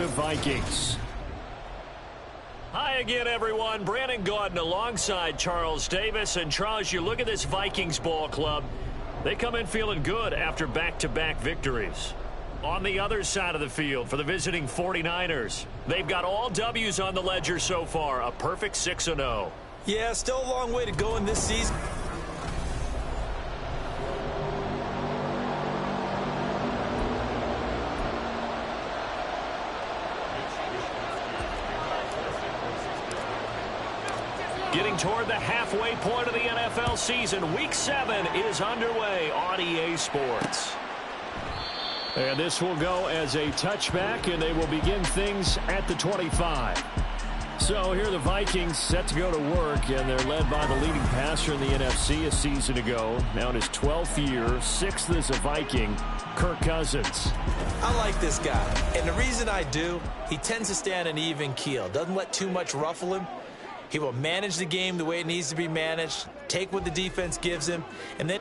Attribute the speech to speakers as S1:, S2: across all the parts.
S1: Minnesota Vikings.
S2: Hi again, everyone. Brandon Gaudin alongside Charles Davis. And Charles, you look at this Vikings ball club. They come in feeling good after back-to-back victories. On the other side of the field for the visiting 49ers, they've got all W's on the ledger so far, a perfect 6-0.
S3: Yeah, still a long way to go in this season.
S2: Getting toward the halfway point of the NFL season, Week 7 is underway on EA Sports.
S1: And this will go as a touchback, and they will begin things at the 25. So here are the Vikings set to go to work, and they're led by the leading passer in the NFC a season ago. Now in his 12th year, 6th as a Viking, Kirk Cousins.
S3: I like this guy, and the reason I do, he tends to stay on an even keel. Doesn't let too much ruffle him. He will manage the game the way it needs to be managed, take what the defense gives him, and then...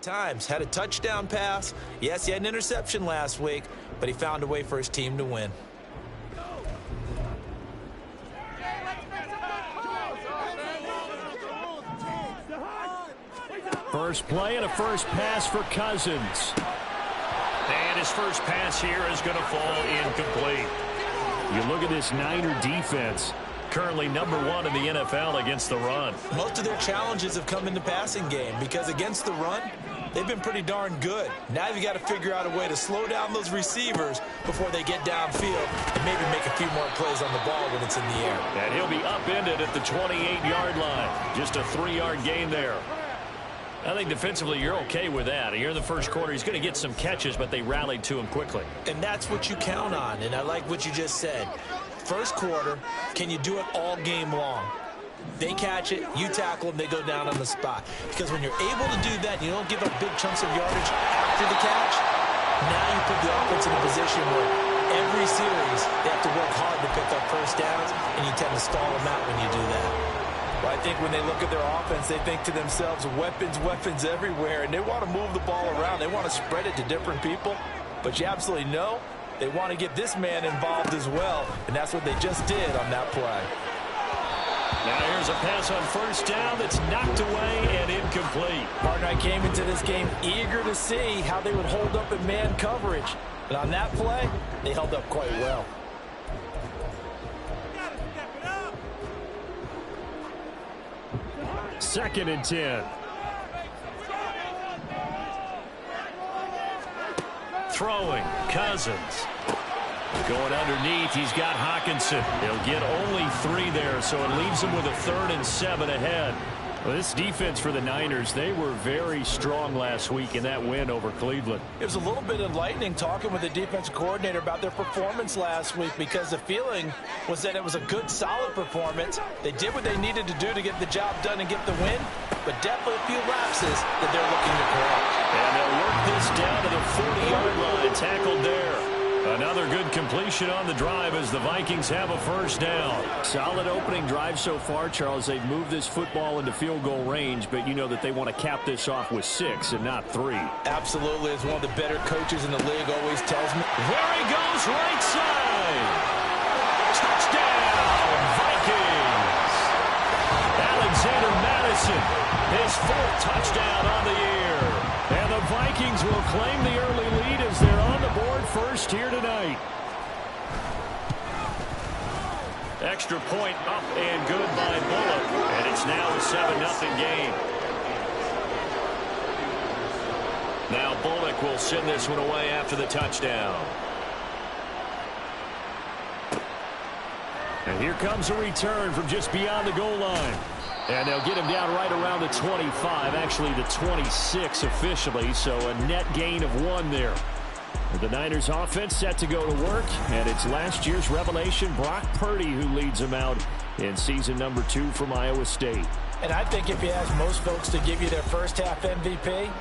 S3: times. Had a touchdown pass. Yes, he had an interception last week, but he found a way for his team to win.
S1: First play and a first pass for Cousins.
S2: And his first pass here is going to fall incomplete.
S1: You look at this Niner defense.
S2: Currently number 1 in the NFL against the run.
S3: Most of their challenges have come in the passing game because against the run, they've been pretty darn good. Now you've got to figure out a way to slow down those receivers before they get downfield and maybe make a few more plays on the ball when it's in the air.
S2: And he'll be upended at the 28-yard line. Just a 3-yard gain there. I think defensively you're okay with that. Here in the first quarter, he's going to get some catches, but they rallied to him quickly.
S3: And that's what you count on, and I like what you just said. First quarter, can you do it all game long? They catch it, you tackle them, they go down on the spot. Because when you're able to do that, you don't give up big chunks of yardage after the catch, now you put the offense in a position where every series they have to work hard to pick up first downs, and you tend to stall them out when you do that. Well, I think when they look at their offense, they think to themselves, weapons, weapons everywhere, and they want to move the ball around. They want to spread it to different people, but you absolutely know they want to get this man involved as well, and that's what they just did on that play.
S2: Now here's a pass on first down that's knocked away and incomplete.
S3: Partner, I came into this game eager to see how they would hold up in man coverage. But on that play, they held up quite well.
S1: Second and 10.
S2: Throwing, Cousins. Going underneath, he's got Hockenson. He'll get only 3 there, so it leaves him with a 3rd and 7 ahead.
S1: Well, this defense for the Niners, they were very strong last week in that win over Cleveland.
S3: It was a little bit enlightening talking with the defensive coordinator about their performance last week because the feeling was that it was a good, solid performance. They did what they needed to do to get the job done and get the win, but definitely a few lapses that they're looking to correct.
S2: And they'll work this down to the 40-yard line, tackled there. Another good completion on the drive as the Vikings have a first down.
S1: Solid opening drive so far, Charles. They've moved this football into field goal range, but you know that they want to cap this off with 6 and not 3.
S3: Absolutely. As one of the better coaches in the league always tells me.
S2: There he goes, right side. Touchdown, Vikings. Alexander Madison, his 4th touchdown on the year.
S1: And the Vikings will claim the early lead as they're on the board first here tonight.
S2: Extra point up and good by Bullock. And it's now a 7-0 game. Now Bullock will send this one away after the touchdown.
S1: And here comes a return from just beyond the goal line. And they'll get him down right around the 25, actually the 26 officially, so a net gain of 1 there. The Niners offense set to go to work, and it's last year's revelation, Brock Purdy, who leads them out in season number 2 from Iowa State.
S3: And I think if you ask most folks to give you their first half MVP,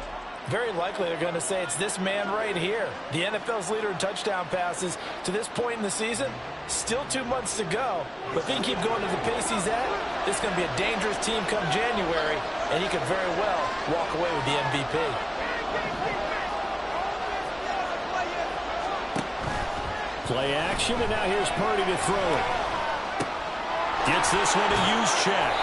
S3: very likely they're going to say it's this man right here. The NFL's leader in touchdown passes to this point in the season. Still 2 months to go, but if he can keep going at the pace he's at, it's going to be a dangerous team come January, and he could very well walk away with the MVP.
S1: Play action, and now here's Purdy to throw it.
S2: Gets this one to Juszczyk.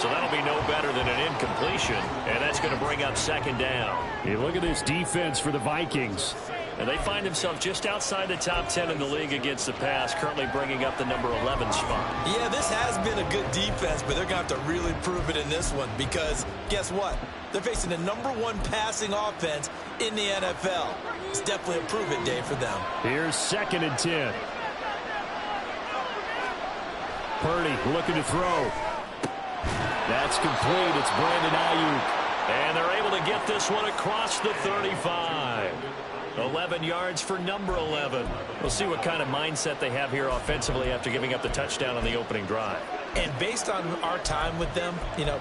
S2: So that'll be no better than an incompletion, and that's going to bring up 2nd down.
S1: You look at this defense for the Vikings.
S2: And they find themselves just outside the top 10 in the league against the pass, currently bringing up the number 11 spot.
S3: Yeah, this has been a good defense, but they're going to have to really prove it in this one because guess what? They're facing the number 1 passing offense in the NFL. It's definitely a prove-it day for them.
S1: Here's 2nd and 10. Purdy looking to throw. That's complete. It's Brandon Ayuk.
S2: And they're able to get this one across the 35. 11 yards for number 11. We'll see what kind of mindset they have here offensively after giving up the touchdown on the opening drive.
S3: And based on our time with them,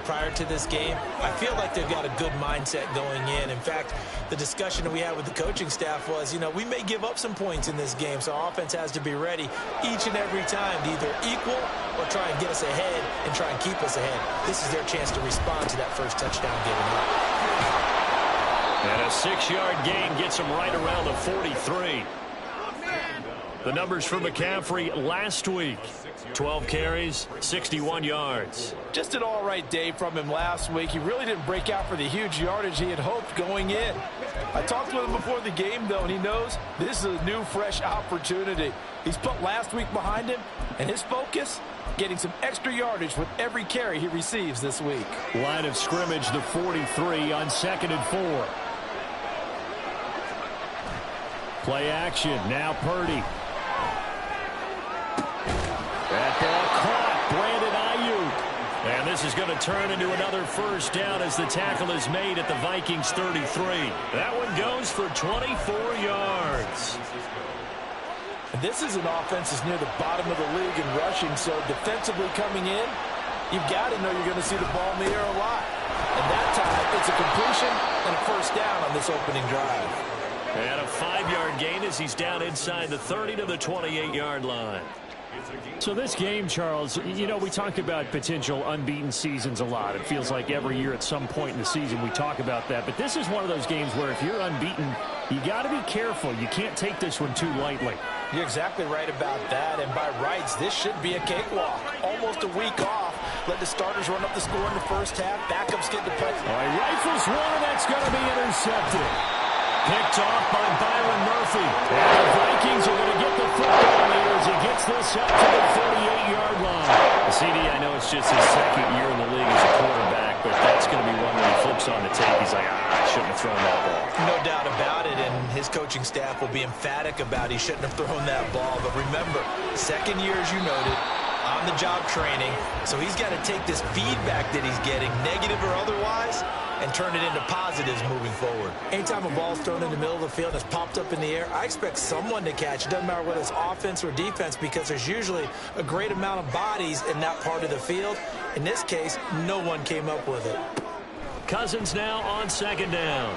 S3: prior to this game, I feel like they've got a good mindset going in. In fact, the discussion that we had with the coaching staff was, we may give up some points in this game, so our offense has to be ready each and every time to either equal or try and get us ahead and try and keep us ahead. This is their chance to respond to that first touchdown given up.
S2: And a 6-yard gain gets him right around the 43. The numbers for McCaffrey last week. 12 carries, 61 yards.
S3: Just an all-right day from him last week. He really didn't break out for the huge yardage he had hoped going in. I talked with him before the game, though, and he knows this is a new, fresh opportunity. He's put last week behind him, and his focus, getting some extra yardage with every carry he receives this week.
S1: Line of scrimmage, the 43 on 2nd and 4. Play action, now Purdy. That ball caught, Brandon Ayuk.
S2: And this is going to turn into another first down as the tackle is made at the Vikings 33. That one goes for 24 yards.
S3: And this is an offense that's near the bottom of the league in rushing, so defensively coming in, you've got to know you're going to see the ball in the air a lot. And that time, it's a completion and a first down on this opening drive.
S2: And a 5-yard gain as he's down inside the 30 to the 28-yard line.
S1: So this game, Charles, we talk about potential unbeaten seasons a lot. It feels like every year at some point in the season we talk about that. But this is one of those games where if you're unbeaten, you got to be careful. You can't take this one too lightly.
S3: You're exactly right about that. And by rights, this should be a cakewalk. Almost a week off. Let the starters run up the score in the first half. Backups get the play.
S1: All right, rifles one, and that's going to be intercepted.
S2: Picked off by Byron Murphy.
S1: And the Vikings are going to get the football here as he gets this up to the 48-yard line.
S2: CD, I know it's just his 2nd year in the league as a quarterback, but that's going to be one when he flips on the tape. He's like, I shouldn't have thrown that ball.
S3: No doubt about it, and his coaching staff will be emphatic about he shouldn't have thrown that ball. But remember, 2nd year, as you noted, on-the-job training, so he's got to take this feedback that he's getting, negative or otherwise, and turn it into positives moving forward. Anytime a ball's thrown in the middle of the field and it's popped up in the air, I expect someone to catch. It doesn't matter whether it's offense or defense because there's usually a great amount of bodies in that part of the field. In this case, no one came up with it.
S2: Cousins now on 2nd down.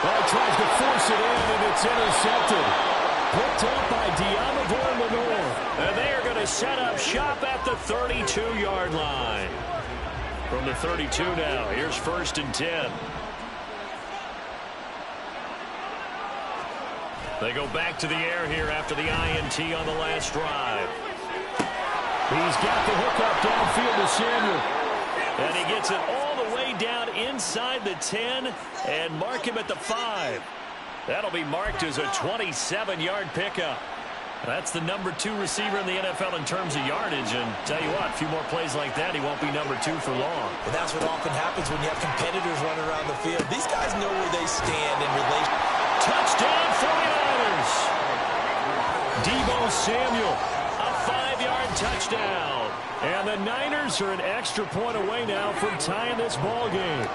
S1: Well, he tries to force it in, and it's intercepted. Picked up by Diamador Lenore.
S2: And they are going to set up shop at the 32-yard line. From the 32 now, here's 1st and 10. They go back to the air here after the INT on the last drive.
S1: He's got the hook up downfield to Samuel.
S2: And he gets it all the way down inside the 10 and mark him at the 5. That'll be marked as a 27-yard pickup. That's the number 2 receiver in the NFL in terms of yardage. And tell you what, a few more plays like that, he won't be number 2 for long.
S3: Well, that's what often happens when you have competitors running around the field. These guys know where they stand in relation.
S2: Touchdown, 49ers! Deebo Samuel, a 5-yard touchdown.
S1: And the Niners are an extra point away now from tying this ball game.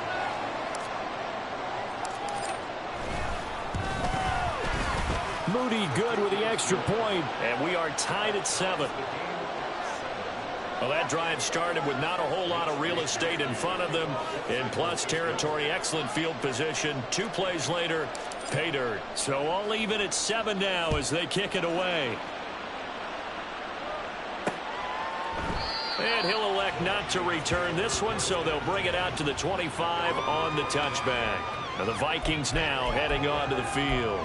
S1: Moody good with the extra point.
S2: And we are tied at 7. Well, that drive started with not a whole lot of real estate in front of them. In plus territory, excellent field position. 2 plays later, pay dirt. So all even at 7 now as they kick it away. And he'll elect not to return this one, so they'll bring it out to the 25 on the touchback. Now the Vikings now heading on to the field.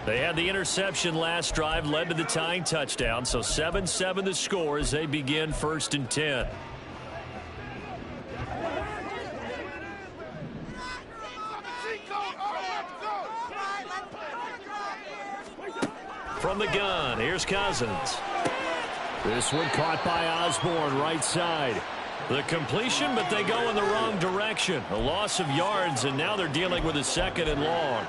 S2: They had the interception last drive, led to the tying touchdown, so 7-7 the score as they begin 1st and 10. From the gun, here's Cousins.
S1: This one caught by Osborne, right side.
S2: The completion, but they go in the wrong direction. A loss of yards, and now they're dealing with a 2nd and long.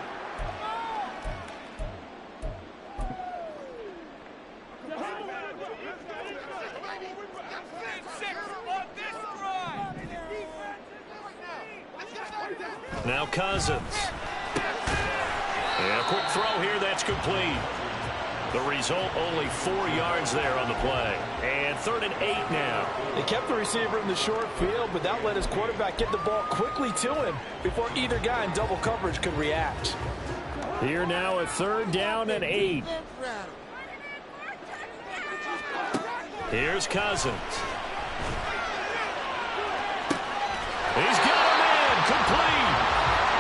S2: Now Cousins. And a quick throw here, that's complete. The result, only 4 yards there on the play. And 3rd and 8 now.
S4: They kept the receiver in the short field, but that let his quarterback get the ball quickly to him before either guy in double coverage could react.
S1: Here now at 3rd down and 8.
S2: Here's Cousins. He's got a man, complete.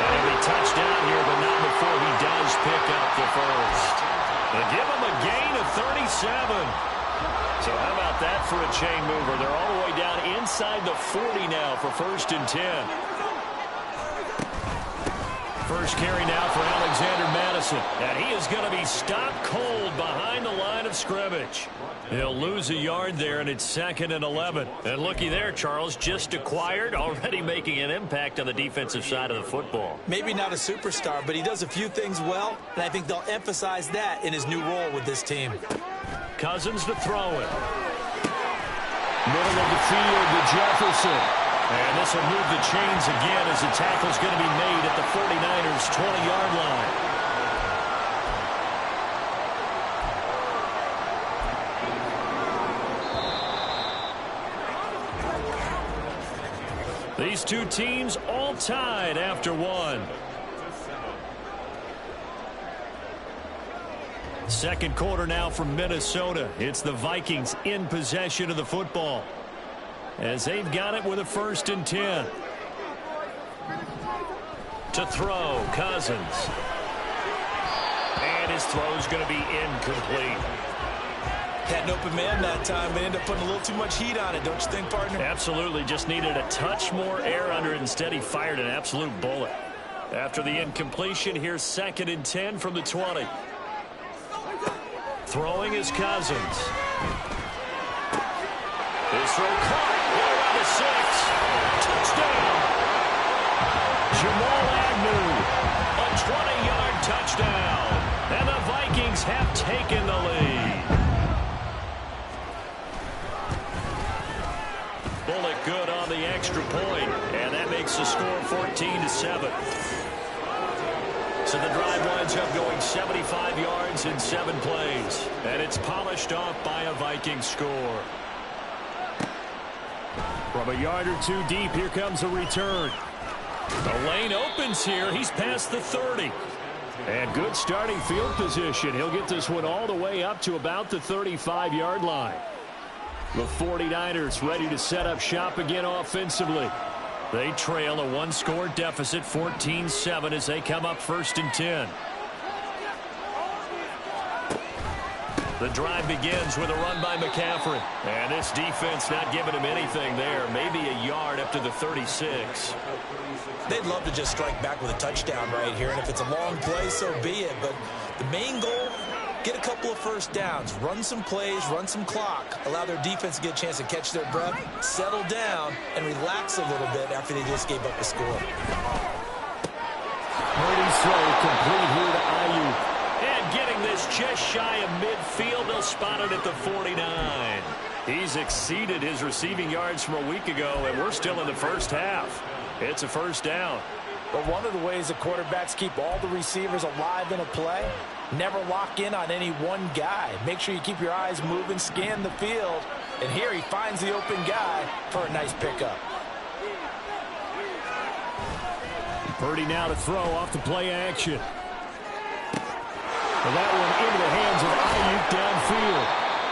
S2: And he'll be touchdown here, but not before he does pick up the first. They give him a gain of 37. So how about that for a chain mover? They're all the way down inside the 40 now for 1st and 10. First carry now for Alexander Madison. And he is going to be stopped cold behind the line of scrimmage. He'll lose a yard there, and it's 2nd and 11. And looky there, Charles, just acquired, already making an impact on the defensive side of the football.
S3: Maybe not a superstar, but he does a few things well, and I think they'll emphasize that in his new role with this team.
S2: Cousins to throw it.
S1: Middle of the field to Jefferson.
S2: And this will move the chains again as the tackle's going to be made at the 49ers' 20-yard line. These two teams all tied after 1. Second quarter now from Minnesota. It's the Vikings in possession of the football as they've got it with a 1st and 10. To throw, Cousins. And his throw's going to be incomplete.
S3: Had an open man that time, but ended up putting a little too much heat on it, don't you think, partner?
S2: Absolutely. Just needed a touch more air under it. Instead, he fired an absolute bullet. After the incompletion, here's 2nd and 10 from the 20. Throwing is Cousins. His throw caught. Around the 6. Touchdown. Jamal Agnew. A 20-yard touchdown. And the Vikings have taken the lead. Bullet good on the extra point, and that makes the score 14-7. So the drive winds up going 75 yards in 7 plays, and it's polished off by a Viking score.
S1: From a yard or 2 deep, here comes a return.
S2: The lane opens here. He's past the 30.
S1: And good starting field position. He'll get this one all the way up to about the 35-yard line. The 49ers ready to set up shop again offensively. They trail a one-score deficit, 14-7, as they come up 1st and 10. The drive begins with a run by McCaffrey. And this defense not giving him anything there. Maybe a yard up to the 36.
S3: They'd love to just strike back with a touchdown right here. And if it's a long play, so be it. But the main goal, get a couple of first downs. Run some plays, run some clock. Allow their defense to get a chance to catch their breath, settle down, and relax a little bit after they just gave up a score.
S1: Purdy's throw complete here to Ayuk.
S2: And getting this just shy of midfield, they'll spot it at the 49. He's exceeded his receiving yards from a week ago, and we're still in the first half. It's a first down.
S4: But one of the ways the quarterbacks keep all the receivers alive in a play, never lock in on any one guy. Make sure you keep your eyes moving, scan the field, and here he finds the open guy for a nice pickup.
S1: Purdy now to throw off the play action. And that one into the hands of Ayuk downfield.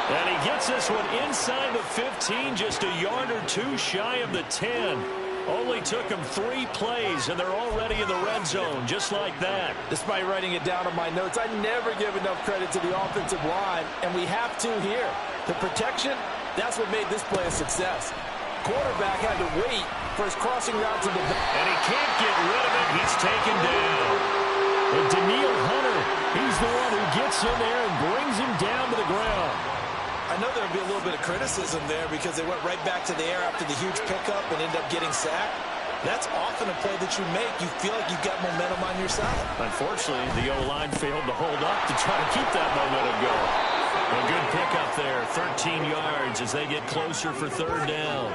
S2: And he gets this one inside the 15, just a yard or two shy of the 10. Only took him 3 plays, and they're already in the red zone, just like that.
S4: Despite writing it down on my notes, I never give enough credit to the offensive line, and we have to here. The protection, that's what made this play a success. Quarterback had to wait for his crossing route to the back.
S2: And he can't get rid of it. He's taken down.
S1: And Daniil Hunter, he's the one who gets in there and brings him down to the ground.
S3: I know there'll be a little bit of criticism there because they went right back to the air after the huge pickup and ended up getting sacked. That's often a play that you make. You feel like you've got momentum on your side.
S2: Unfortunately, the O-line failed to hold up to try to keep that momentum going. A good pickup there, 13 yards as they get closer for 3rd down.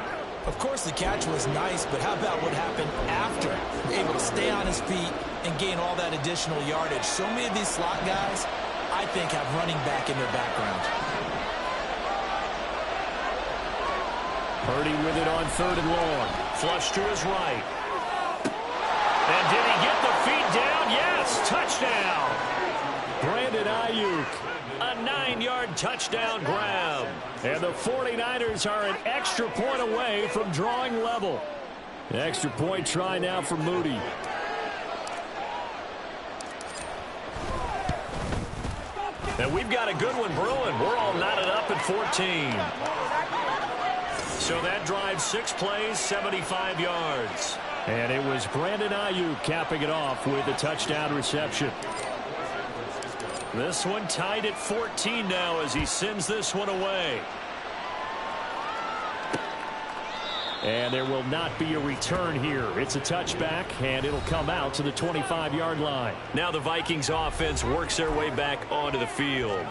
S3: Of course, the catch was nice, but how about what happened after? Able to stay on his feet and gain all that additional yardage. So many of these slot guys, I think, have running back in their background.
S1: Purdy with it on 3rd and long.
S2: Flush to his right. And did he get the feet down? Yes, touchdown.
S1: Brandon Ayuk.
S2: A 9-yard touchdown grab.
S1: And the 49ers are an extra point away from drawing level. Extra point try now for Moody.
S2: And we've got a good one brewing. We're all knotted up at 14. So that drives 6 plays, 75 yards.
S1: And it was Brandon Ayuk capping it off with a touchdown reception.
S2: This one tied at 14 now as he sends this one away.
S1: And there will not be a return here. It's a touchback, and it'll come out to the 25-yard line.
S2: Now the Vikings offense works their way back onto the field.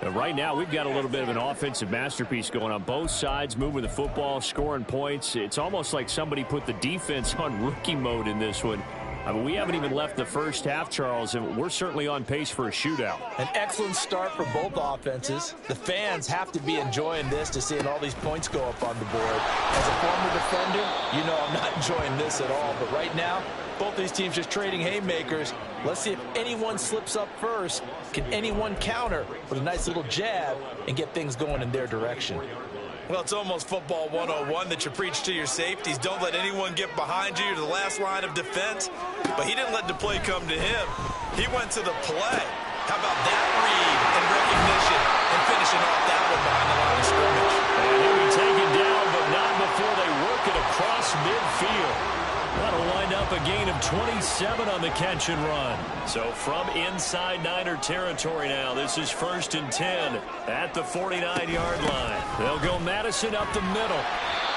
S1: And right now, we've got a little bit of an offensive masterpiece going on. Both sides moving the football, scoring points. It's almost like somebody put the defense on rookie mode in this one. I mean, we haven't even left the first half, Charles, and we're certainly on pace for a shootout.
S4: An excellent start for both offenses. The fans have to be enjoying this to seeing all these points go up on the board. As a former defender, you know I'm not enjoying this at all. But right now, both these teams just trading haymakers. Let's see if anyone slips up first. Can anyone counter with a nice little jab and get things going in their direction?
S3: Well, it's almost football 101 that you preach to your safeties. Don't let anyone get behind you. You're the last line of defense. But he didn't let the play come to him. He went to the play. How about that read and recognition and finishing off that one behind the line of scrimmage?
S2: And he'll be taken down, but not before they work it across midfield. That'll wind up a gain of 27 on the catch and run. So from inside Niner territory now, this is 1st and 10 at the 49-yard line. They'll go Madison up the middle.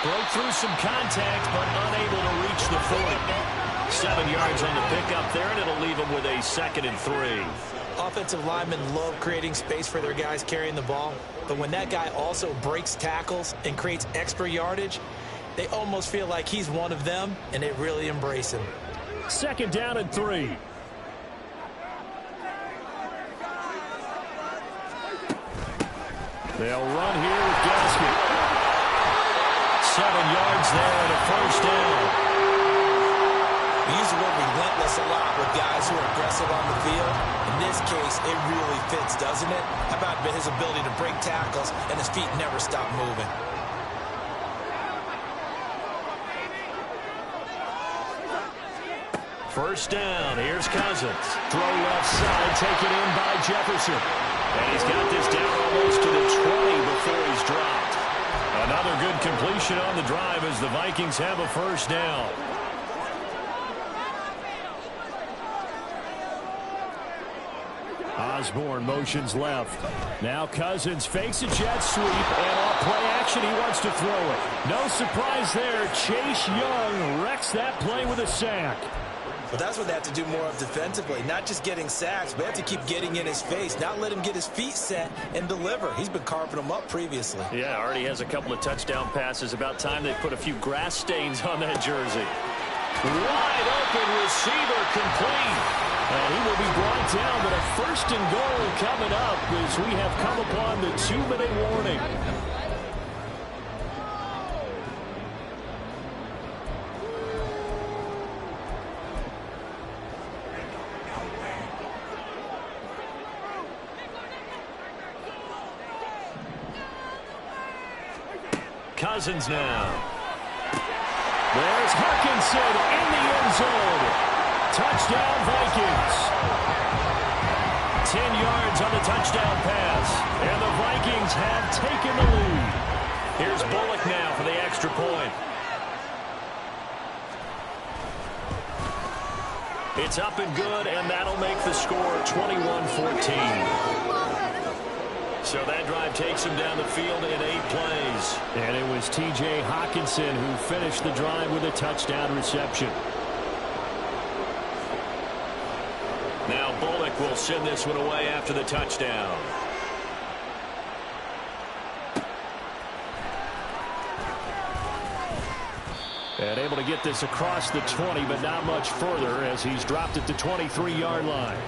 S2: Broke through some contact, but unable to reach the 40. 7 yards on the pickup there, and it'll leave them with a 2nd and 3.
S3: Offensive linemen love creating space for their guys carrying the ball. But when that guy also breaks tackles and creates extra yardage, they almost feel like he's one of them, and they really embrace him.
S1: 2nd down and 3. They'll run here with Gaskin. 7 yards there and a 1st down.
S3: We use the word relentless this a lot with guys who are aggressive on the field. In this case, it really fits, doesn't it? How about his ability to break tackles and his feet never stop moving?
S2: First down, here's Cousins. Throw left side, taken in by Jefferson. And he's got this down almost to the 20 before he's dropped. Another good completion on the drive as the Vikings have a first down.
S1: Osborne motions left. Now Cousins fakes a jet sweep, and off play action, he wants to throw it. No surprise there. Chase Young wrecks that play with a sack.
S3: But that's what they have to do more of defensively, not just getting sacks, but have to keep getting in his face, not let him get his feet set and deliver. He's been carving them up previously.
S2: Yeah, already has a couple of touchdown passes. About time they put a few grass stains on that jersey. Wide open receiver complete.
S1: And he will be brought down, but a first and goal coming up as we have come upon the 2-minute warning.
S2: Cousins now.
S1: There's Hawkinson in the end zone. Touchdown, Vikings.
S2: 10 yards on the touchdown pass. And the Vikings have taken the lead. Here's Bullock now for the extra point. It's up and good, and that'll make the score 21-14. So that drive takes him down the field in 8 plays.
S1: And it was T.J. Hawkinson who finished the drive with a touchdown reception.
S2: Now Bullock will send this one away after the touchdown.
S1: And able to get this across the 20, but not much further as he's dropped at the 23-yard line.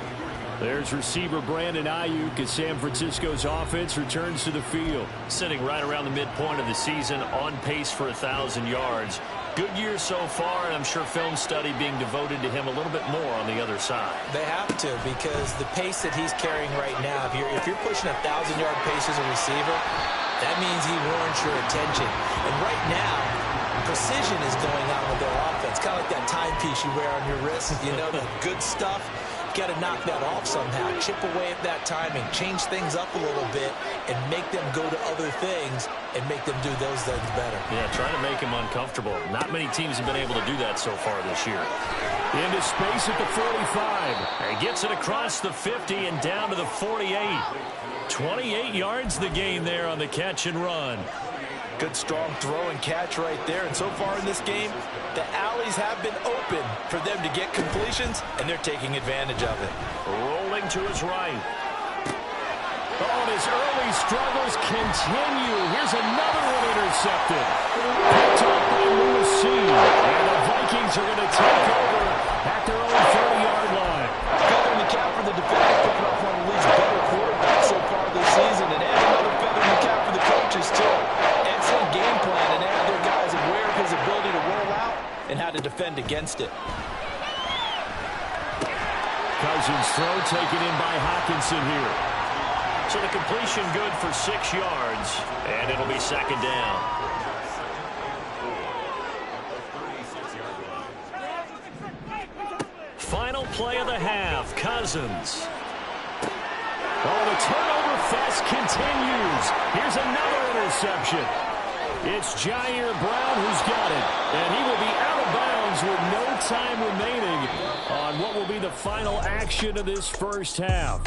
S1: There's receiver Brandon Ayuk as San Francisco's offense returns to the field.
S2: Sitting right around the midpoint of the season, on pace for 1,000 yards. Good year so far, and I'm sure film study being devoted to him a little bit more on the other side.
S3: They have to, because the pace that he's carrying right now, if you're pushing 1,000-yard pace as a receiver, that means he warrants your attention. And right now, precision is going on with their offense, kind of like that timepiece you wear on your wrist, you know, the good stuff. Got to knock that off somehow, chip away at that timing, change things up a little bit, and make them go to other things and make them do those things better.
S2: Yeah, trying to make him uncomfortable. Not many teams have been able to do that so far this year.
S1: Into space at the 45.
S2: And gets it across the 50 and down to the 48. 28 yards the gain there on the catch and run.
S3: Good, strong throw and catch right there. And so far in this game, the alleys have been open for them to get completions, and they're taking advantage of it.
S2: Rolling to his right.
S1: Oh, and his early struggles continue. Here's another one intercepted. Picked off by Lewis. And the Vikings are going to take over at their own 30-yard line.
S3: Feather in the cap for the defense, picking off one of the league's better quarterbacks so far this season, and add another feather in the cap for the coaches, too. Excellent game plan, and add their guys aware of his ability to roll out and how to defend against it.
S1: Cousins' throw taken in by Hawkinson here.
S2: So the completion good for 6 yards, and it'll be second down. Final play of the half, Cousins.
S1: Oh, the turnover fest continues. Here's another interception. It's Jair Brown who's got it, and he will be out of bounds with no time remaining on what will be the final action of this first half.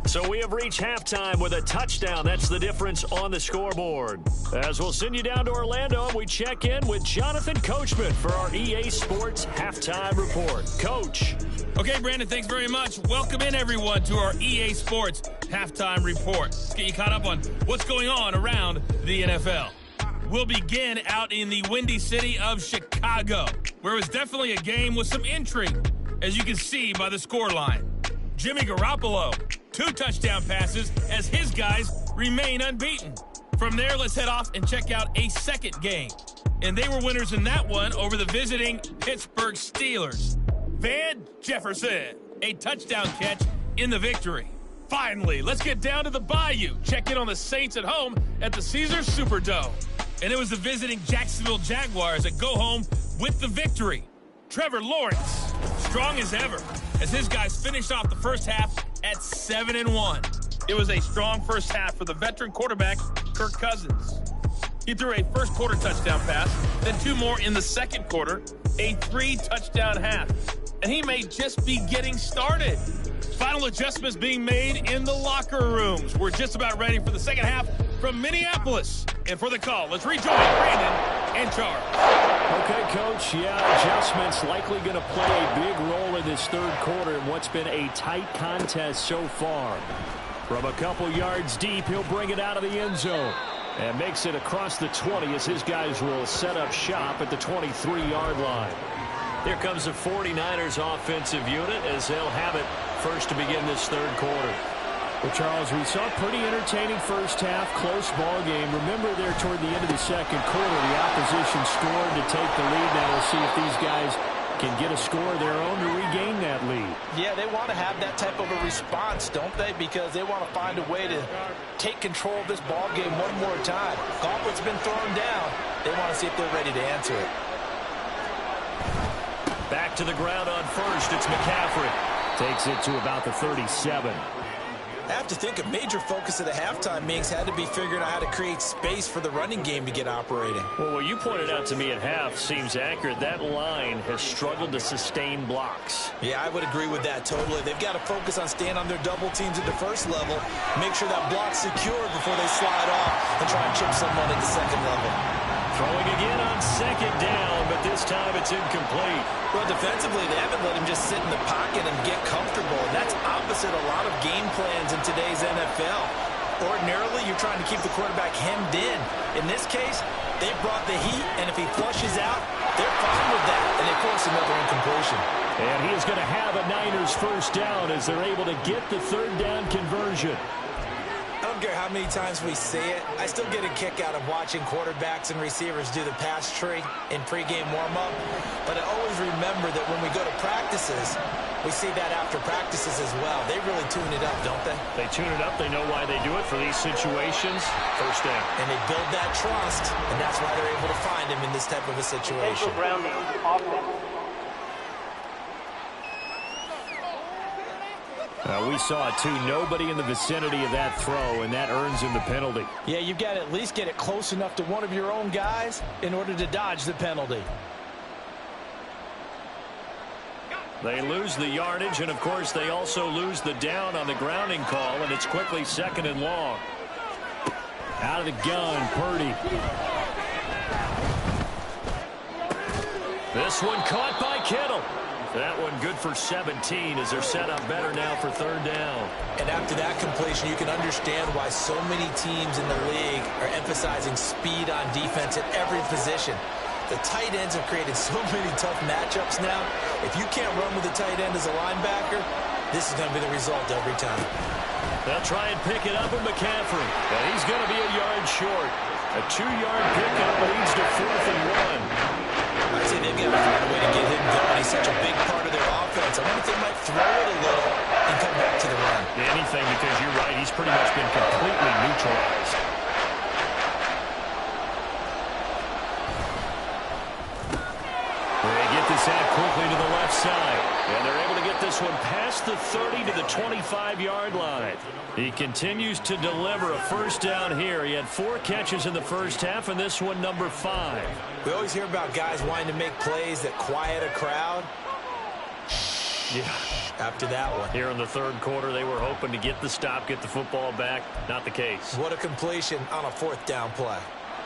S2: So we have reached halftime with a touchdown. That's the difference on the scoreboard. As we'll send you down to Orlando, we check in with Jonathan Coachman for our EA Sports Halftime Report. Coach.
S5: Okay, Brandon, thanks very much. Welcome in, everyone, to our EA Sports Halftime Report. Let's get you caught up on what's going on around the NFL. We'll begin out in the windy city of Chicago, where it was definitely a game with some intrigue, as you can see by the scoreline. Jimmy Garoppolo, 2 touchdown passes as his guys remain unbeaten. From there, let's head off and check out a second game. And they were winners in that one over the visiting Pittsburgh Steelers. Van Jefferson. A touchdown catch in the victory. Finally, let's get down to the Bayou. Check in on the Saints at home at the Caesars Superdome. And it was the visiting Jacksonville Jaguars that go home with the victory. Trevor Lawrence, strong as ever, as his guys finished off the first half at 7-1. It was a strong first half for the veteran quarterback, Kirk Cousins. He threw a first quarter touchdown pass, then 2 more in the second quarter, a 3-touchdown half. And he may just be getting started. Final adjustments being made in the locker rooms. We're just about ready for the second half from Minneapolis. And for the call, let's rejoin Brandon and Charles.
S1: Okay, Coach, adjustments likely going to play a big role in this third quarter in what's been a tight contest so far. From a couple yards deep, he'll bring it out of the end zone and makes it across the 20 as his guys will set up shop at the 23-yard line.
S2: Here comes the 49ers offensive unit as they'll have it first to begin this third quarter.
S1: Well, Charles, we saw a pretty entertaining first half, close ball game. Remember there toward the end of the second quarter, the opposition scored to take the lead. Now we'll see if these guys can get a score of their own to regain that lead.
S3: Yeah, they want to have that type of a response, don't they? Because they want to find a way to take control of this ball game one more time. Gauntlet's been thrown down. They want to see if they're ready to answer it.
S2: Back to the ground on first. It's McCaffrey.
S1: Takes it to about the 37.
S3: I have to think a major focus of the halftime meetings had to be figuring out how to create space for the running game to get operating.
S2: Well, what you pointed out to me at half seems accurate. That line has struggled to sustain blocks.
S3: Yeah, I would agree with that totally. They've got to focus on staying on their double teams at the first level, make sure that block's secured before they slide off and try and chip someone at the second level.
S2: Throwing again on second down, but this time it's incomplete.
S3: Well, defensively, they haven't let him just sit in the pocket and get comfortable, and that's opposite a lot of game plans in today's NFL. Ordinarily, you're trying to keep the quarterback hemmed in. In this case, they brought the heat, and if he flushes out, they're fine with that, and they force another incompletion.
S1: And he is going to have a Niners first down as they're able to get the third down conversion.
S3: I don't care how many times we see it. I still get a kick out of watching quarterbacks and receivers do the pass tree in pregame warm-up. But I always remember that when we go to practices, we see that after practices as well. They really tune it up, don't they?
S2: They tune it up. They know why they do it for these situations. First down.
S3: And they build that trust, and that's why they're able to find him in this type of a situation.
S1: We saw it, too. Nobody in the vicinity of that throw, and that earns him the penalty.
S3: Yeah, you've got to at least get it close enough to one of your own guys in order to dodge the penalty.
S2: They lose the yardage, and, of course, they also lose the down on the grounding call, and it's quickly second and long.
S1: Out of the gun, Purdy.
S2: This one caught by Kittle. That one good for 17 as they're set up better now for third down.
S3: And after that completion, you can understand why so many teams in the league are emphasizing speed on defense at every position. The tight ends have created so many tough matchups now. If you can't run with a tight end as a linebacker, this is going to be the result every time.
S2: They'll try and pick it up with McCaffrey. And he's going to be a yard short. A 2-yard pickup leads to 4th and 1.
S3: I'd say they've got to find a way to get him going. He's such a big part of their offense. I wonder if they might throw it a little and come back to the run.
S2: Anything, because you're right. He's pretty much been completely neutralized. They get this out quickly to the left side. And they're able to get this one past the 30 to the 25-yard line. He continues to deliver a first down here. He had 4 catches in the first half, and this one number 5.
S3: We always hear about guys wanting to make plays that quiet a crowd.
S2: Yeah.
S3: After that one.
S2: Here in the third quarter, they were hoping to get the stop, get the football back. Not the case.
S3: What a completion on a 4th down play.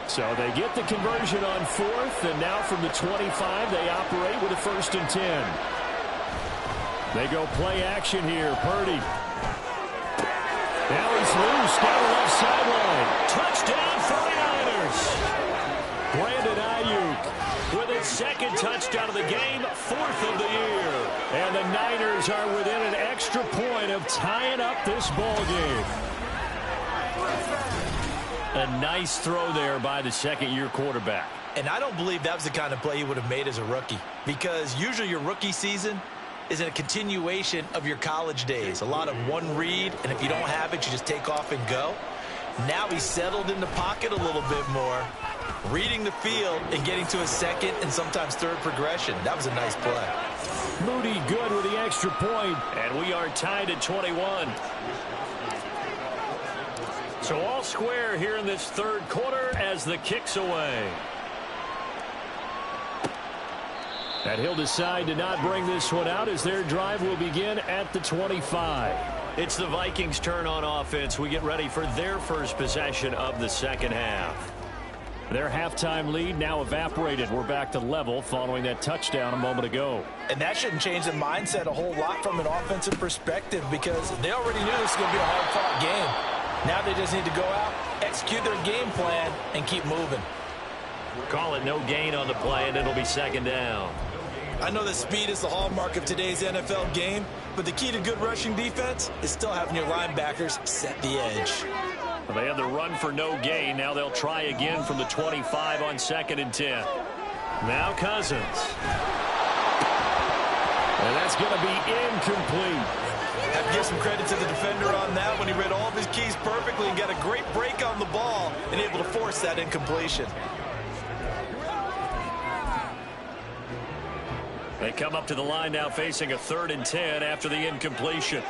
S1: So they get the conversion on 4th, and now from the 25, they operate with a 1st and 10. They go play action here. Purdy. Now he's loose down the left sideline.
S2: Touchdown 49ers.
S1: Brandon Ayuk
S2: with his 2nd touchdown of the game, 4th of the year.
S1: And the Niners are within an extra point of tying up this ball game.
S2: A nice throw there by the 2nd-year quarterback.
S3: And I don't believe that was the kind of play he would have made as a rookie. Because usually your rookie season, is a continuation of your college days. A lot of one read, and if you don't have it, you just take off and go. Now he's settled in the pocket a little bit more, reading the field and getting to a second and sometimes third progression. That was a nice play.
S1: Moody good with the extra point.
S2: And we are tied at 21. So all square here in this third quarter as the kick's away.
S1: And he'll decide to not bring this one out as their drive will begin at the 25.
S2: It's the Vikings' turn on offense. We get ready for their first possession of the second half.
S1: Their halftime lead now evaporated. We're back to level following that touchdown a moment ago.
S3: And that shouldn't change the mindset a whole lot from an offensive perspective because they already knew this was going to be a hard-fought game. Now they just need to go out, execute their game plan, and keep moving.
S2: Call it no gain on the play, and it'll be second down.
S3: I know that speed is the hallmark of today's NFL game, but the key to good rushing defense is still having your linebackers set the edge.
S2: Well, they had the run for no gain. Now they'll try again from the 25 on 2nd and 10. Now Cousins.
S1: And that's going to be incomplete.
S3: Have to give some credit to the defender on that when he read all of his keys perfectly and got a great break on the ball and able to force that incompletion.
S2: They come up to the line now facing a 3rd and 10 after the incompletion.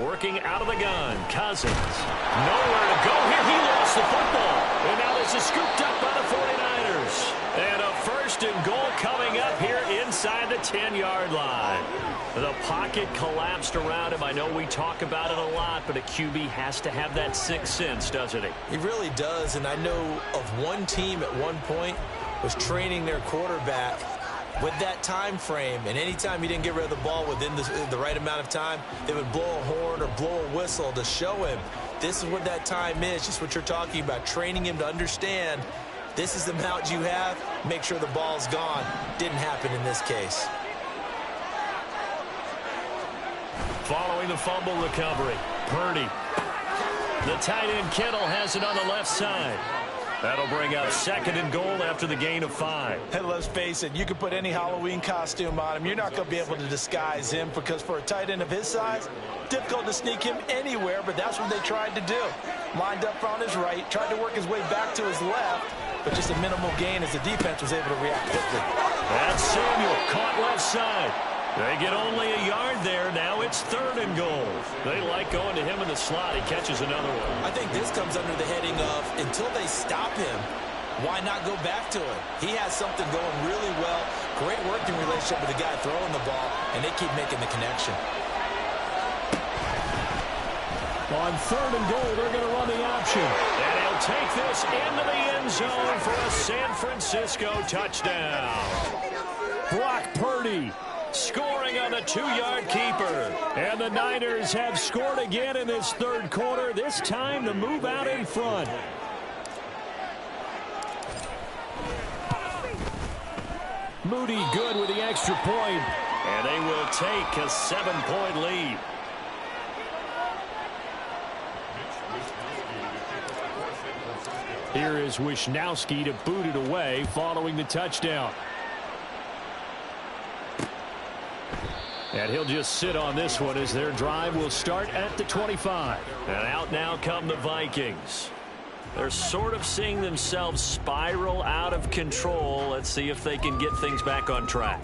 S2: Working out of the gun, Cousins. Nowhere to go here. He lost the football. And now this is scooped up by the 49ers. And a 1st and goal coming up here inside the 10-yard line. The pocket collapsed around him. I know we talk about it a lot, but a QB has to have that sixth sense, doesn't he?
S3: He really does, and I know of one team at one point was training their quarterback with that time frame, and anytime he didn't get rid of the ball within the right amount of time, they would blow a horn or blow a whistle to show him this is what that time is, just what you're talking about, training him to understand this is the amount you have, make sure the ball's gone. Didn't happen in this case.
S2: Following the fumble recovery, Purdy. The tight end Kittle has it on the left side. That'll bring up 2nd and goal after the gain of 5.
S3: And let's face it, you can put any Halloween costume on him. You're not going to be able to disguise him because for a tight end of his size, difficult to sneak him anywhere, but that's what they tried to do. Lined up on his right, tried to work his way back to his left, but just a minimal gain as the defense was able to react quickly.
S2: That's Samuel, caught left side. They get only a yard there. Now it's 3rd and goal. They like going to him in the slot. He catches another one.
S3: I think this comes under the heading of until they stop him, why not go back to him? He has something going really well. Great working relationship with the guy throwing the ball, and they keep making the connection.
S1: On 3rd and goal, they're going to run the option.
S2: And he'll take this into the end zone for a San Francisco touchdown.
S1: Brock Purdy
S2: scoring on the 2-yard keeper.
S1: And the Niners have scored again in this third quarter, this time to move out in front. Moody good with the extra point.
S2: And they will take a 7-point lead.
S1: Here is Wisnowski to boot it away following the touchdown. And he'll just sit on this one as their drive will start at the 25.
S2: And out now come the Vikings. They're sort of seeing themselves spiral out of control. Let's see if they can get things back on track.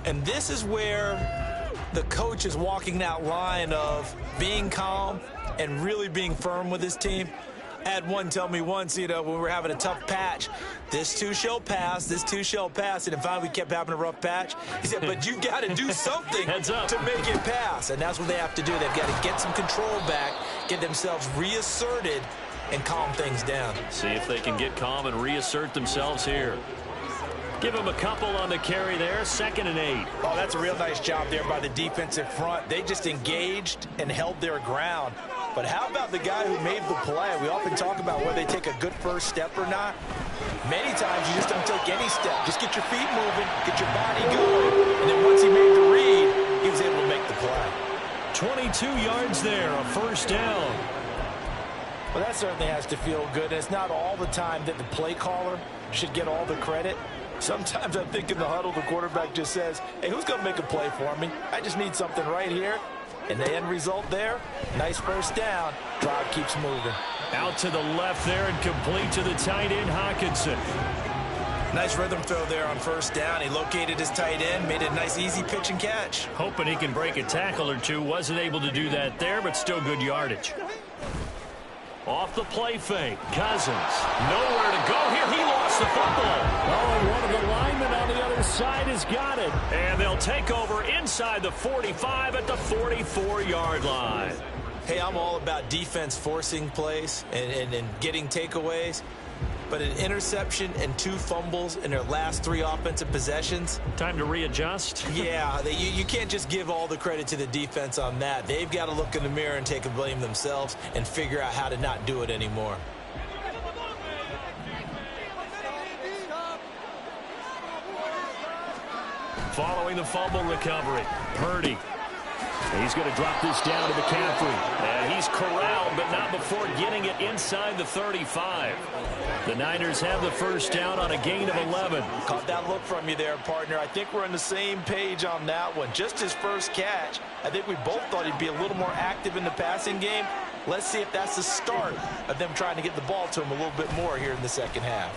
S3: And this is where the coach is walking that line of being calm and really being firm with his team. I had one tell me once, when we were having a tough patch, this too shall pass, this too shall pass. And finally we kept having a rough patch. He said, but you got to do something to make it pass. And that's what they have to do. They've got to get some control back, get themselves reasserted, and calm things down.
S2: See if they can get calm and reassert themselves here. Give them a couple on the carry there, 2nd and 8.
S3: Oh, that's a real nice job there by the defensive front. They just engaged and held their ground. But how about the guy who made the play? We often talk about whether they take a good first step or not. Many times you just don't take any step. Just get your feet moving, get your body going. And then once he made the read, he was able to make the play.
S1: 22 yards there, a 1st down.
S3: Well, that certainly has to feel good. And it's not all the time that the play caller should get all the credit.
S4: Sometimes I think in the huddle, the quarterback just says, hey, who's going to make a play for me? I just need something right here. And the end result there, nice first down. Drive keeps moving.
S1: Out to the left there and complete to the tight end, Hockenson.
S3: Nice rhythm throw there on first down. He located his tight end, made it a nice easy pitch and catch.
S1: Hoping he can break a tackle or two. Wasn't able to do that there, but still good yardage. Off the play fake, Cousins. Nowhere to go here. He lost the football. Oh, one of the linemen on the other side has got it. And they'll take over inside the 45 at the 44-yard line.
S3: Hey, I'm all about defense forcing plays and getting takeaways. But an interception and 2 fumbles in their last 3 offensive possessions.
S1: Time to readjust?
S3: Yeah, you can't just give all the credit to the defense on that. They've got to look in the mirror and take a blame themselves and figure out how to not do it anymore.
S1: Following the fumble recovery, Purdy. He's going to drop this down to McCaffrey. And he's corralled, but not before getting it inside the 35. The Niners have the first down on a gain of 11.
S4: Caught that look from you there, partner. I think we're on the same page on that one. Just his first catch. I think we both thought he'd be a little more active in the passing game. Let's see if that's the start of them trying to get the ball to him a little bit more here in the second half.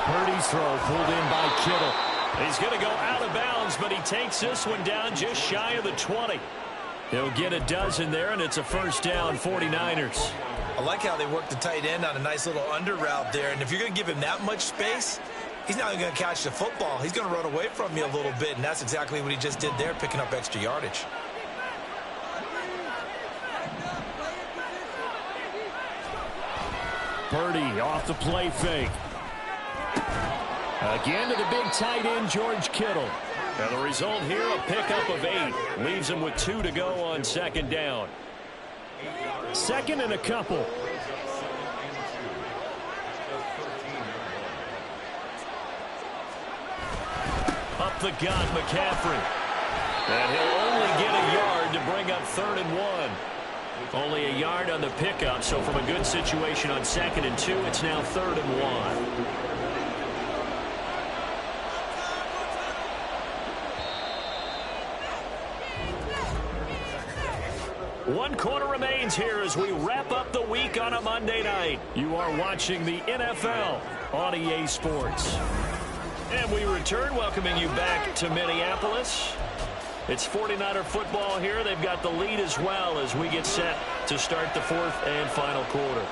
S1: Purdy's throw pulled in by Kittle. He's going to go out of bounds, but he takes this one down just shy of the 20. He'll get a dozen there, and it's a first down, 49ers.
S3: I like how they work the tight end on a nice little under route there. And if you're going to give him that much space, he's not going to catch the football. He's going to run away from you a little bit, and that's exactly what he just did there, picking up extra yardage.
S1: Purdy off the play fake. Again to the big tight end, George Kittle. And the result here, a pickup of 8. Leaves him with 2 to go on second down. Second and a couple. Up the gut, McCaffrey. And he'll only get a yard to bring up 3rd and 1. Only a yard on the pickup, so from a good situation on 2nd and 2, it's now 3rd and 1. One quarter remains here as we wrap up the week on a Monday night. You are watching the NFL on EA Sports. And we return, welcoming you back to Minneapolis. It's 49er football here. They've got the lead as well as we get set to start the 4th and final quarter.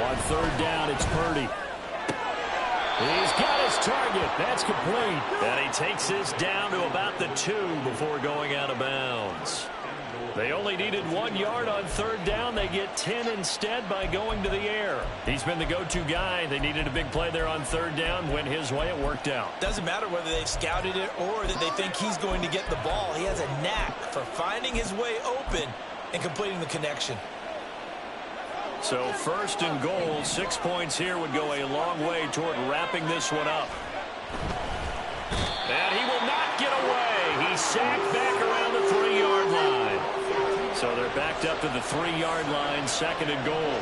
S1: On 3rd down, it's Purdy. He's got his target. That's complete. And he takes this down to about the 2 before going out of bounds. They only needed 1 yard on 3rd down. They get 10 instead by going to the air. He's been the go-to guy. They needed a big play there on 3rd down. Went his way. It worked out.
S3: Doesn't matter whether they've scouted it or that they think he's going to get the ball. He has a knack for finding his way open and completing the connection.
S1: So 1st and goal, 6 points here would go a long way toward wrapping this one up. And he will not get away. He's sacked back around the 3-yard line. So they're backed up to the 3-yard line, 2nd and goal.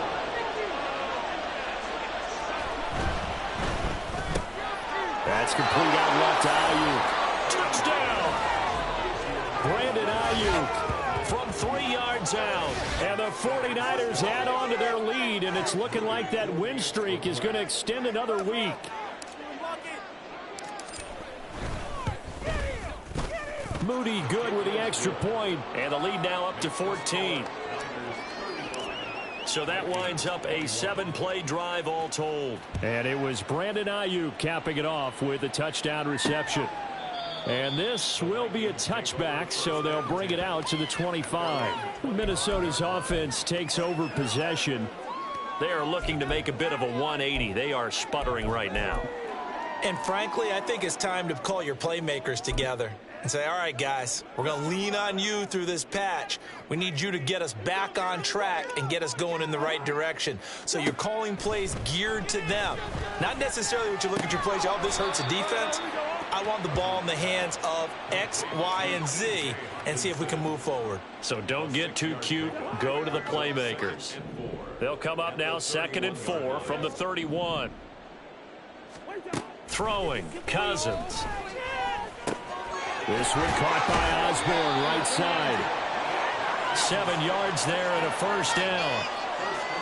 S1: That's complete out left to Ayuk. Touchdown! Brandon Ayuk. From 3 yards out, and the 49ers add on to their lead, and it's looking like that win streak is going to extend another week. Moody good with the extra point, and the lead now up to 14. So that winds up a 7-play drive all told. And it was Brandon Ayuk capping it off with a touchdown reception. And this will be a touchback, so they'll bring it out to the 25. Minnesota's offense takes over possession. They are looking to make a bit of a 180. They are sputtering right now.
S3: And frankly, I think it's time to call your playmakers together and say, all right, guys, we're going to lean on you through this patch. We need you to get us back on track and get us going in the right direction. So you're calling plays geared to them. Not necessarily what you look at your plays, oh, this hurts the defense. I want the ball in the hands of X, Y, and Z and see if we can move forward.
S2: So don't get too cute. Go to the playmakers. They'll come up now 2nd and 4 from the 31. Throwing, Cousins.
S1: This one caught by Osborne, right side.
S2: 7 yards there and a first down.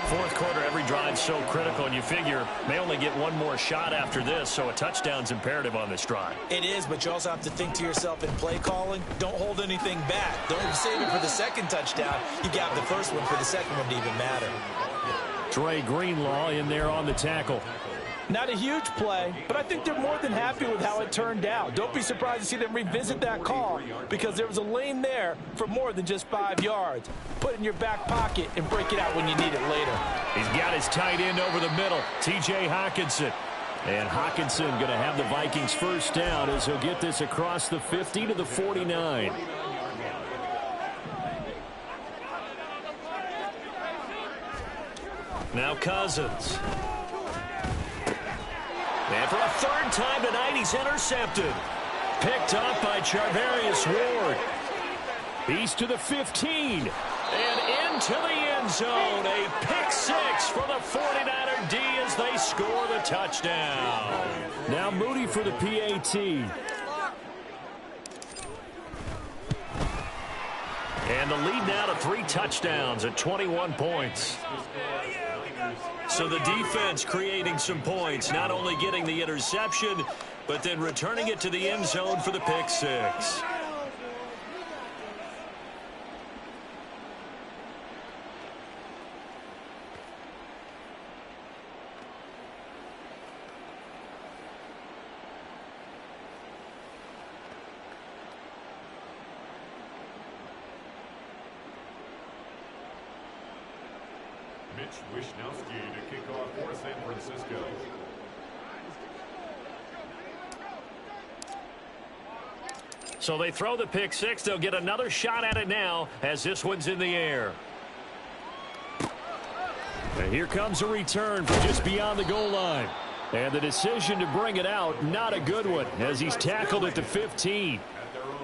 S2: Fourth quarter, every drive so critical, and you figure may only get one more shot after this, so a touchdown's imperative on this drive.
S3: It is, but you also have to think to yourself in play calling, don't hold anything back. Don't save it for the second touchdown. You got the first one for the second one to even matter.
S1: Dre Greenlaw in there on the tackle.
S4: Not a huge play, but I think they're more than happy with how it turned out. Don't be surprised to see them revisit that call because there was a lane there for more than just 5 yards. Put it in your back pocket and break it out when you need it later.
S1: He's got his tight end over the middle, T.J. Hockenson. And Hockenson going to have the Vikings first down as he'll get this across the 50 to the 49.
S2: Now Cousins. And for a third time tonight, he's intercepted. Picked up by Charvarius Ward.
S1: He's to the 15.
S2: And into the end zone. A pick six for the 49er D as they score the touchdown.
S1: Now Moody for the PAT.
S2: And the lead now to 3 touchdowns at 21 points. So the defense creating some points, not only getting the interception, but then returning it to the end zone for the pick six.
S6: Mitch Wishnowsky to kick off for San Francisco.
S2: So they throw the pick six. They'll get another shot at it now as this one's in the air.
S1: And here comes a return from just beyond the goal line. And the decision to bring it out, not a good one, as he's tackled at the 15.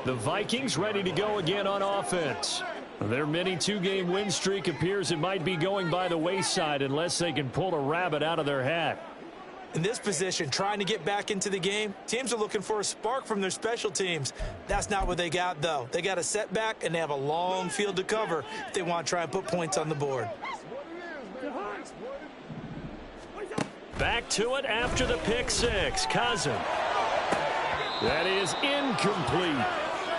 S1: The Vikings ready to go again on offense. Their mini 2-game win streak appears it might be going by the wayside unless they can pull a rabbit out of their hat.
S3: In this position, trying to get back into the game, teams are looking for a spark from their special teams. That's not what they got, though. They got a setback, and they have a long field to cover if they want to try and put points on the board.
S2: Back to it after the pick six. Cousins.
S1: That is incomplete.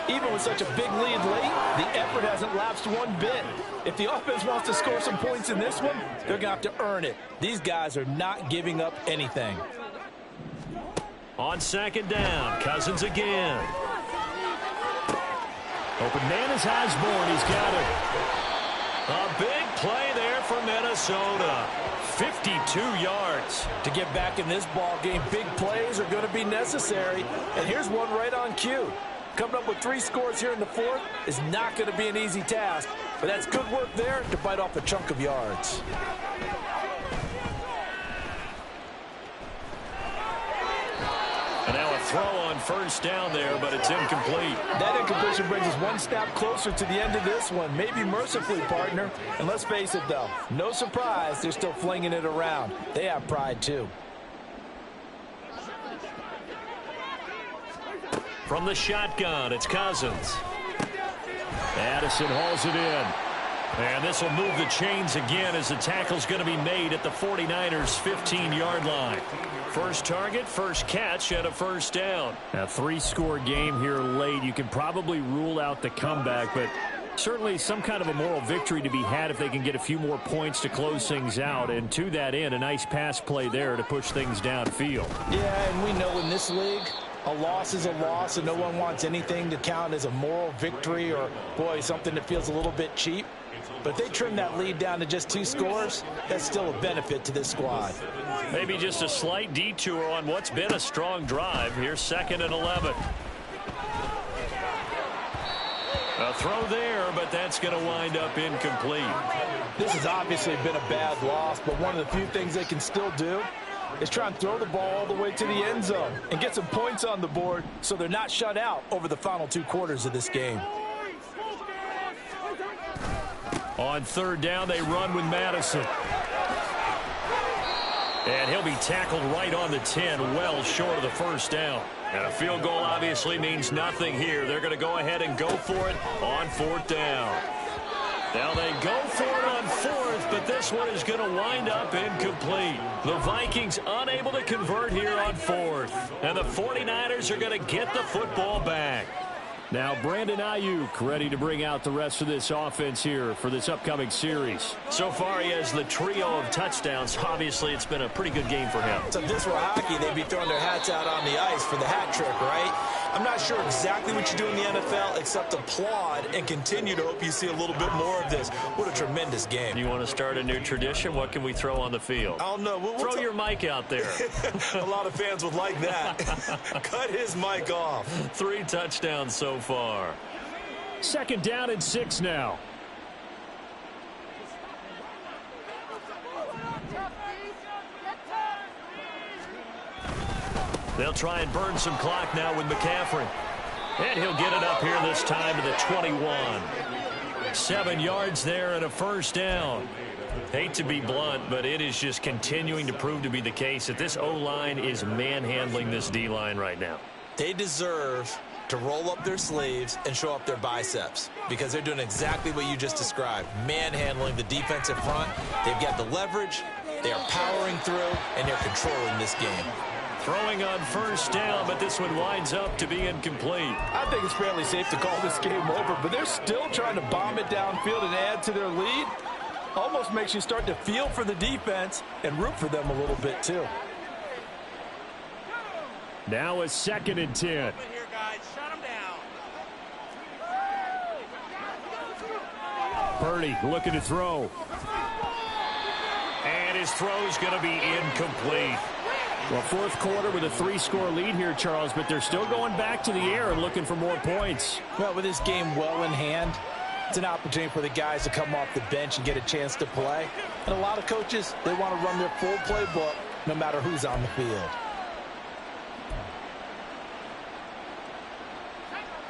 S4: Even with such a big lead late, the effort hasn't lapsed one bit. If the offense wants to score some points in this one, they're going to have to earn it. These guys are not giving up anything.
S2: On second down, Cousins again.
S1: Open man is Osborne. He's got it.
S2: A big play there for Minnesota. 52 yards.
S4: To get back in this ball game, big plays are going to be necessary. And here's one right on cue. Coming up with 3 scores here in the fourth is not going to be an easy task, but that's good work there to bite off a chunk of yards.
S2: And now a throw on first down there, but it's incomplete.
S4: That incompletion brings us one step closer to the end of this one, maybe mercifully, partner. And let's face it, though, no surprise, they're still flinging it around. They have pride, too.
S2: From the shotgun, it's Cousins.
S1: Addison hauls it in.
S2: And this will move the chains again as the tackle's going to be made at the 49ers' 15-yard line. First target, first catch, and a first down.
S1: A 3-score game here late. You can probably rule out the comeback, but certainly some kind of a moral victory to be had if they can get a few more points to close things out. And to that end, a nice pass play there to push things downfield.
S4: Yeah, and we know in this league, a loss is a loss, and no one wants anything to count as a moral victory or, boy, something that feels a little bit cheap. But if they trim that lead down to just 2 scores, that's still a benefit to this squad.
S2: Maybe just a slight detour on what's been a strong drive. Here's 2nd and 11. A throw there, but that's going to wind up incomplete.
S4: This has obviously been a bad loss, but one of the few things they can still do is try and throw the ball all the way to the end zone and get some points on the board so they're not shut out over the final 2 quarters of this game.
S1: On third down, they run with Madison. And he'll be tackled right on the 10, well short of the first down. And a field goal obviously means nothing here. They're going to go ahead and go for it on 4th down. Now they go for it on 4th, but this one is going to wind up incomplete. The Vikings unable to convert here on 4th. And the 49ers are going to get the football back. Now Brandon Ayuk ready to bring out the rest of this offense here for this upcoming series.
S2: So far he has the trio of touchdowns. Obviously it's been a pretty good game for him.
S3: So if this were hockey, they'd be throwing their hats out on the ice for the hat trick, right? I'm not sure exactly what you do in the NFL except applaud and continue to hope you see a little bit more of this. What a tremendous game.
S2: You want to start a new tradition? What can we throw on the field?
S3: I don't know.
S2: Throw your mic out there.
S3: A lot of fans would like that. Cut his mic off.
S2: 3 touchdowns so far.
S1: 2nd down and 6 now.
S2: They'll try and burn some clock now with McCaffrey. And he'll get it up here this time to the 21. 7 yards there and a first down. Hate to be blunt, but it is just continuing to prove to be the case that this O-line is manhandling this D-line right now.
S3: They deserve to roll up their sleeves and show up their biceps because they're doing exactly what you just described, manhandling the defensive front. They've got the leverage, they are powering through, and they're controlling this game.
S2: Throwing on first down, but this one winds up to be incomplete.
S4: I think it's fairly safe to call this game over, but they're still trying to bomb it downfield and add to their lead. Almost makes you start to feel for the defense and root for them a little bit too.
S1: Now a 2nd and 10. Purdy looking to throw.
S2: And his throw's going to be incomplete.
S1: Well, 4th quarter with a 3-score lead here, Charles, but they're still going back to the air and looking for more points.
S4: Well, with this game well in hand, it's an opportunity for the guys to come off the bench and get a chance to play. And a lot of coaches, they want to run their full playbook no matter who's on the field.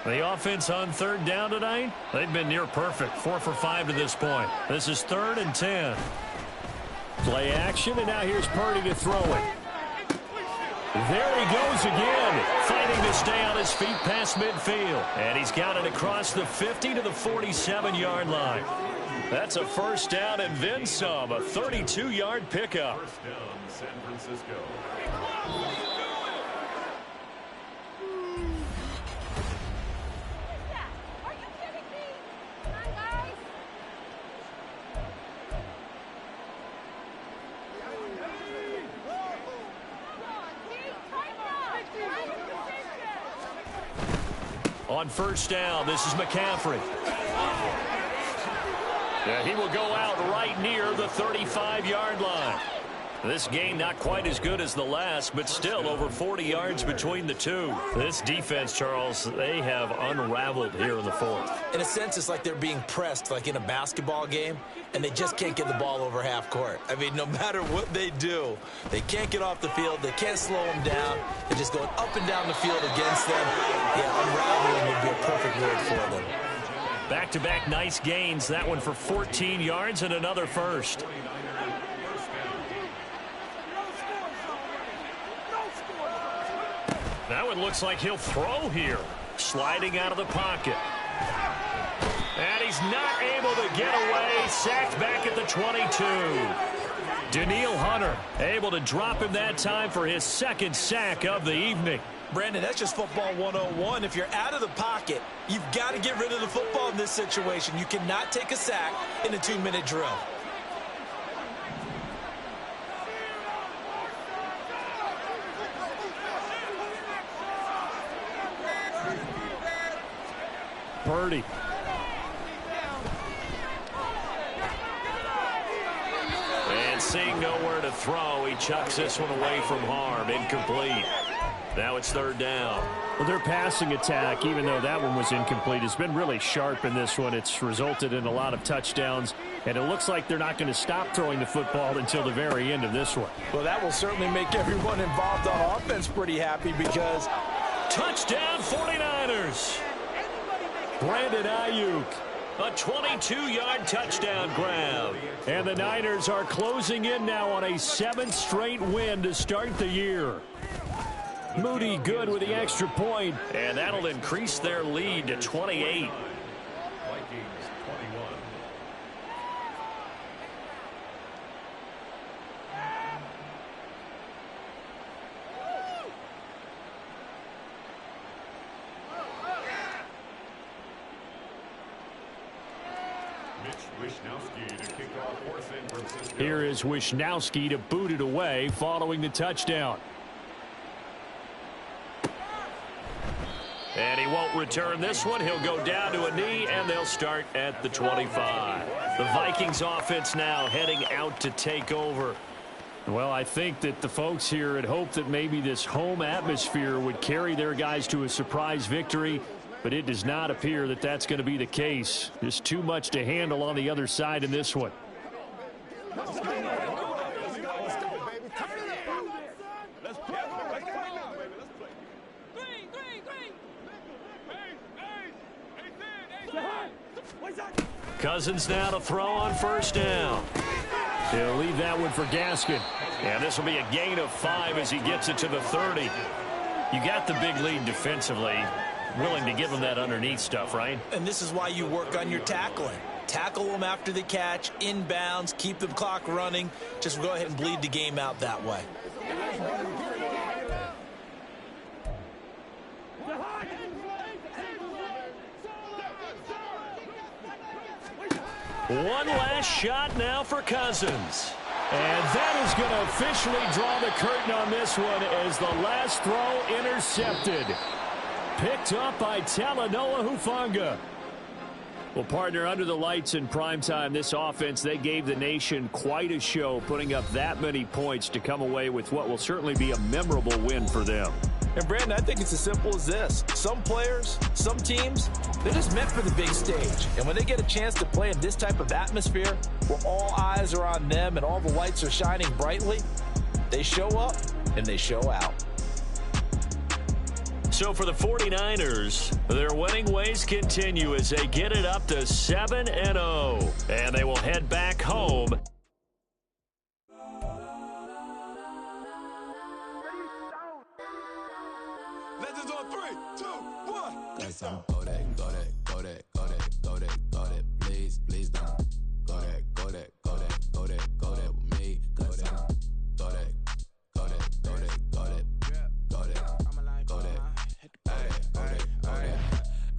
S2: The offense on 3rd down tonight, they've been near perfect. 4 for 5 to this point. This is 3rd and 10.
S1: Play action, and now here's Purdy to throw it. There he goes again, fighting to stay on his feet past midfield. And he's got it across the 50 to the 47-yard line. That's a first down and then some, a 32-yard pickup.
S6: First down, San Francisco.
S2: On first down, this is McCaffrey. And he will go out right near the 35-yard line. This game not quite as good as the last, but still over 40 yards between the two. This defense, Charles, they have unraveled here in the 4th.
S3: In a sense, it's like they're being pressed like in a basketball game, and they just can't get the ball over half court. I mean, no matter what they do, they can't get off the field. They can't slow them down. They're just going up and down the field against them. Yeah, unraveling would be a perfect word for them.
S2: Back-to-back nice gains. That one for 14 yards and another first. That one looks like he'll throw here. Sliding out of the pocket. And he's not able to get away. Sacked back at the 22. Danielle Hunter able to drop him that time for his 2nd sack of the evening.
S3: Brandon, that's just football 101. If you're out of the pocket, you've got to get rid of the football in this situation. You cannot take a sack in a 2-minute drill.
S1: Purdy.
S2: And seeing nowhere to throw, he chucks this one away from harm. Incomplete. Now it's third down.
S1: Well, their passing attack, even though that one was incomplete, has been really sharp in this one. It's resulted in a lot of touchdowns, and it looks like they're not going to stop throwing the football until the very end of this one.
S4: Well, that will certainly make everyone involved on offense pretty happy because...
S2: Touchdown 49ers.
S1: Brandon Ayuk.
S2: A 22-yard touchdown grab.
S1: And the Niners are closing in now on a 7th straight win to start the year. Moody good with the extra point.
S2: And that'll increase their lead to 28.
S6: Vikings 21.
S1: Here is Wishnowski to boot it away following the touchdown.
S2: And he won't return this one. He'll go down to a knee, and they'll start at the 25. The Vikings offense now heading out to take over.
S1: Well, I think that the folks here had hoped that maybe this home atmosphere would carry their guys to a surprise victory, but it does not appear that that's going to be the case. There's too much to handle on the other side in this one.
S2: Cousins now to throw on first down.
S1: They'll leave that one for Gaskin.
S2: And this will be a gain of 5 as he gets it to the 30. You got the big lead defensively. Willing to give them that underneath stuff, right?
S3: And this is why you work on your tackling. Tackle them after the catch, inbounds, keep the clock running. Just go ahead and bleed the game out that way.
S2: One last shot now for Cousins.
S1: And that is going to officially draw the curtain on this one as the last throw intercepted. Picked up by Talanoa Hufanga. Well, partner, under the lights in primetime, this offense, they gave the nation quite a show, putting up that many points to come away with what will certainly be a memorable win for them.
S4: And, Brandon, I think it's as simple as this. Some players, some teams, they're just meant for the big stage. And when they get a chance to play in this type of atmosphere where all eyes are on them and all the lights are shining brightly, they show up and they show out.
S2: So for the 49ers, their winning ways continue as they get it up to 7-0. And they will head back home.
S7: Legends on 3, 2, 1.
S8: Cause I'm go that, go that, go that, go that, go that, go that. Please, please don't. Go that, go that, go that, go that, go that with me. Cause I'm go that, go that, go that, go that, go that, go that.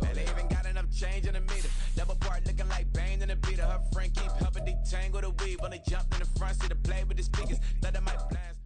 S7: Man, they even got enough change in the meter. Double part looking like Bane in the beater. Her friend keep helping detangle the weave. When they jumped in the front seat to play with the speakers. Let them might blast.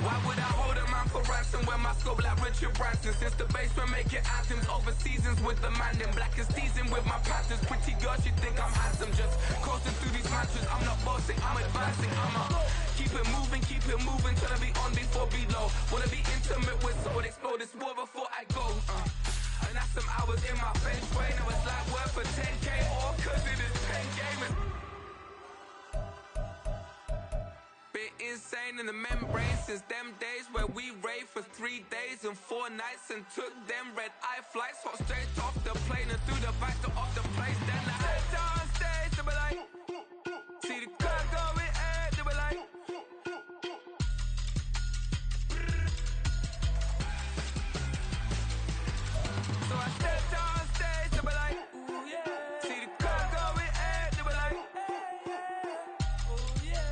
S9: Why would I hold a man for ransom when my scope like Richard Branson? Since the basement making anthems over seasons with the man in black is teasing with my patterns. Pretty girl, she think I'm handsome. Just coasting through these mantras. I'm not bossing, I'm advancing. Keep it moving till I be on before below. Wanna be intimate with soul, explode this war before I go. And that's some hours in my bench way. Now it's like work for 10K all cause it is 10 gamers. Been insane in the membrane since them days where we raved for 3 days and 4 nights and took them red eye flights. Hot straight off the plane and through the back door of the place. Then I stepped on stage, they were like, see the crowd going air, they were like, so I stepped on stage, they were like, ooh yeah. See the crowd going air, they were like, ooh yeah.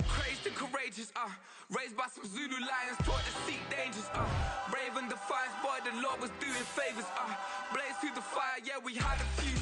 S9: Crazed and courageous, raised by some Zulu lions, taught to seek dangers, brave and defiant, boy, the Lord was doing favors, blaze through the fire, yeah, we had a few